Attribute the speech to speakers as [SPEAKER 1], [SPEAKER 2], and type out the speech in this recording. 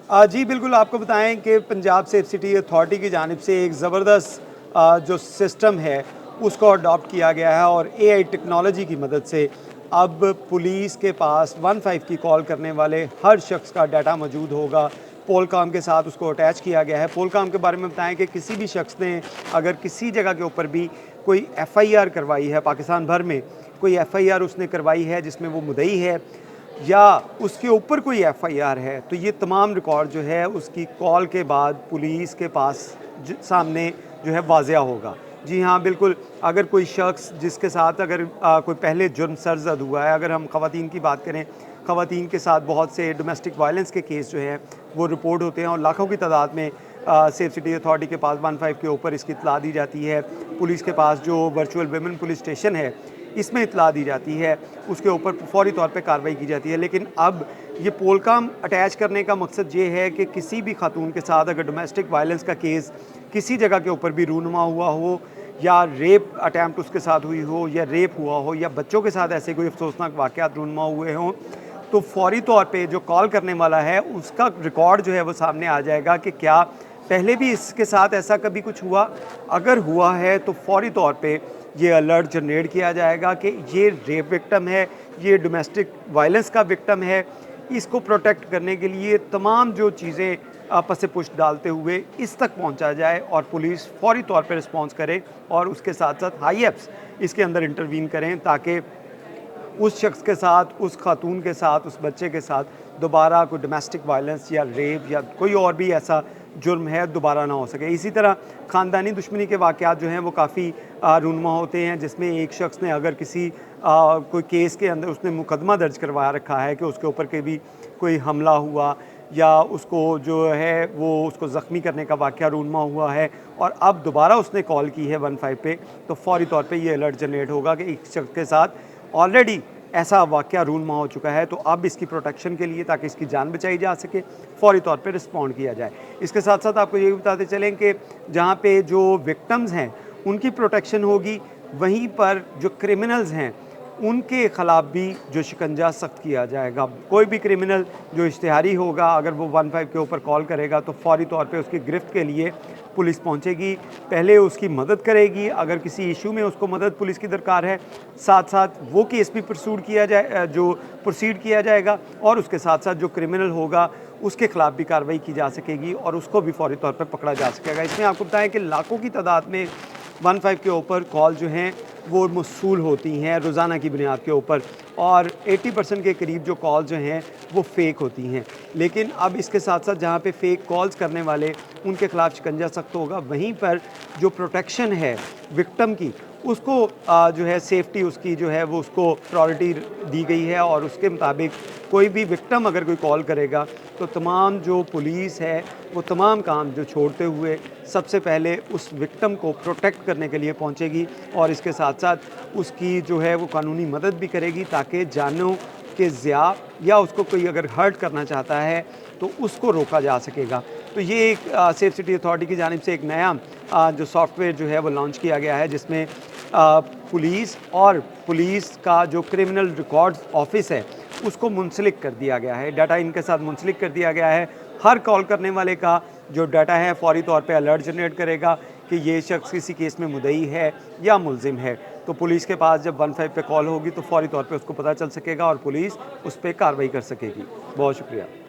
[SPEAKER 1] जी बिल्कुल, आपको बताएँ कि पंजाब सेफ सिटी अथॉरिटी की जानिब से एक ज़बरदस्त जो सिस्टम है, उसको अडॉप्ट किया गया है और एआई टेक्नोलॉजी की मदद से अब पुलिस के पास 15 की कॉल करने वाले हर शख्स का डाटा मौजूद होगा। पोलकॉम के साथ उसको अटैच किया गया है। पोलकॉम के बारे में बताएँ कि किसी भी शख्स ने अगर किसी जगह के ऊपर भी कोई एफआईआर करवाई है, पाकिस्तान भर में कोई एफआईआर उसने करवाई है जिसमें वो मुद्दई है या उसके ऊपर कोई एफआईआर है, तो ये तमाम रिकॉर्ड जो है उसकी कॉल के बाद पुलिस के पास सामने जो है वाज़िया होगा। जी हाँ, बिल्कुल, अगर कोई शख्स जिसके साथ अगर कोई पहले जुर्म सरज़द हुआ है, अगर हम ख़वातीन की बात करें, ख़वातीन के साथ बहुत से डोमेस्टिक वायलेंस के केस जो हैं वो रिपोर्ट होते हैं और लाखों की तादाद में सेफ सिटी अथॉरिटी के पास 15 के ऊपर इसकी इत्तला दी जाती है। पुलिस के पास जो वर्चुअल विमेन पुलिस स्टेशन है, इसमें इत्तला दी जाती है, उसके ऊपर फ़ौरी तौर पे कार्रवाई की जाती है। लेकिन अब ये पोलकॉम अटैच करने का मकसद ये है कि किसी भी खातून के साथ अगर डोमेस्टिक वायलेंस का केस किसी जगह के ऊपर भी रूनुमा हुआ हो या रेप अटैम्प्ट उसके साथ हुई हो या रेप हुआ हो या बच्चों के साथ ऐसे कोई अफसोसनाक वाक़यात रूनुमा हुए हों, तो फ़ौरी तौर पे जो कॉल करने वाला है उसका रिकॉर्ड जो है वो सामने आ जाएगा कि क्या पहले भी इसके साथ ऐसा कभी कुछ हुआ? अगर हुआ है तो फ़ौरी तौर पे ये अलर्ट जनरेट किया जाएगा कि ये रेप विक्टिम है, ये डोमेस्टिक वायलेंस का विक्टिम है। इसको प्रोटेक्ट करने के लिए तमाम जो चीज़ें आपस से पुष्ट डालते हुए इस तक पहुंचा जाए और पुलिस फ़ौरी तौर पे रिस्पॉन्स करे और उसके साथ-साथ हाई एप्स इसके अंदर इंटरवीन करें ताकि उस शख्स के साथ, उस खातून के साथ, उस बच्चे के साथ दोबारा कोई डोमेस्टिक वायलेंस या रेप या कोई और भी ऐसा जुर्म है दोबारा ना हो सके। इसी तरह ख़ानदानी दुश्मनी के वाक़यात जो हैं वो काफ़ी रूनुमा होते हैं जिसमें एक शख्स ने अगर किसी कोई केस के अंदर उसने मुकदमा दर्ज करवा रखा है कि उसके ऊपर कभी कोई हमला हुआ या उसको जो है वो उसको ज़ख्मी करने का वाक़या रूनुमा हुआ है और अब दोबारा उसने कॉल की है 15 पे, तो फ़ौरी तौर पे ये अलर्ट जनरेट होगा कि एक शख्स के साथ ऑलरेडी ऐसा वाक़या रूनुमा हो चुका है, तो अब इसकी प्रोटेक्शन के लिए ताकि इसकी जान बचाई जा सके, फ़ौरी तौर पे रिस्पॉन्ड किया जाए। इसके साथ-साथ आपको ये भी बताते चलें कि जहाँ पे जो विक्टिम्स हैं, उनकी प्रोटेक्शन होगी, वहीं पर जो क्रिमिनल्स हैं, उनके ख़िलाफ़ भी जो शिकंजा सख्त किया जाएगा। कोई भी क्रिमिनल जो इश्तिहारी होगा, अगर वो 15 के ऊपर कॉल करेगा, तो फ़ौरी तौर पे उसकी गिरफ़्त के लिए पुलिस पहुंचेगी, पहले उसकी मदद करेगी, अगर किसी इशू में उसको मदद पुलिस की दरकार है, साथ-साथ वो केस भी प्रोसीड किया जाएगा और उसके साथ-साथ जो क्रिमिनल होगा, उसके खिलाफ भी कार्रवाई की जा सकेगी और उसको भी फ़ौरी तौर पर पकड़ा जा सकेगा। इसमें आपको बताएँ कि लाखों की तादाद में 15 के ऊपर कॉल जो हैं वो मौसूल होती हैं रोज़ाना की बुनियाद के ऊपर और 80% के करीब जो कॉल जो हैं वो फ़ेक होती हैं। लेकिन अब इसके साथ-साथ जहाँ पे फ़ेक कॉल्स करने वाले उनके खिलाफ शिकंजा सख्त होगा, वहीं पर जो प्रोटेक्शन है विक्टिम की उसको जो है सेफ्टी उसकी जो है वो उसको प्रायोरिटी दी गई है और उसके मुताबिक कोई भी विक्टिम अगर कोई कॉल करेगा तो तमाम जो पुलिस है वो तमाम काम जो छोड़ते हुए सबसे पहले उस विक्टिम को प्रोटेक्ट करने के लिए पहुंचेगी और इसके साथ-साथ उसकी जो है वो कानूनी मदद भी करेगी ताकि जानों के ज़िया या उसको कोई अगर हर्ट करना चाहता है तो उसको रोका जा सकेगा। तो ये एक सेफ सिटी अथॉरिटी की जानिब से एक नया जो सॉफ्टवेयर जो है वो लॉन्च किया गया है जिसमें पुलिस का जो क्रिमिनल रिकॉर्ड्स ऑफिस है उसको मुंसलिक कर दिया गया है, डाटा इनके साथ मुंसलिक कर दिया गया है। हर कॉल करने वाले का जो डाटा है फ़ौरी तौर पे अलर्ट जनरेट करेगा कि ये शख्स किसी केस में मुद्दई है या मुलजिम है। तो पुलिस के पास जब 15 पे कॉल होगी तो फ़ौरी तौर पे उसको पता चल सकेगा और पुलिस उस पे कार्रवाई कर सकेगी। बहुत शुक्रिया।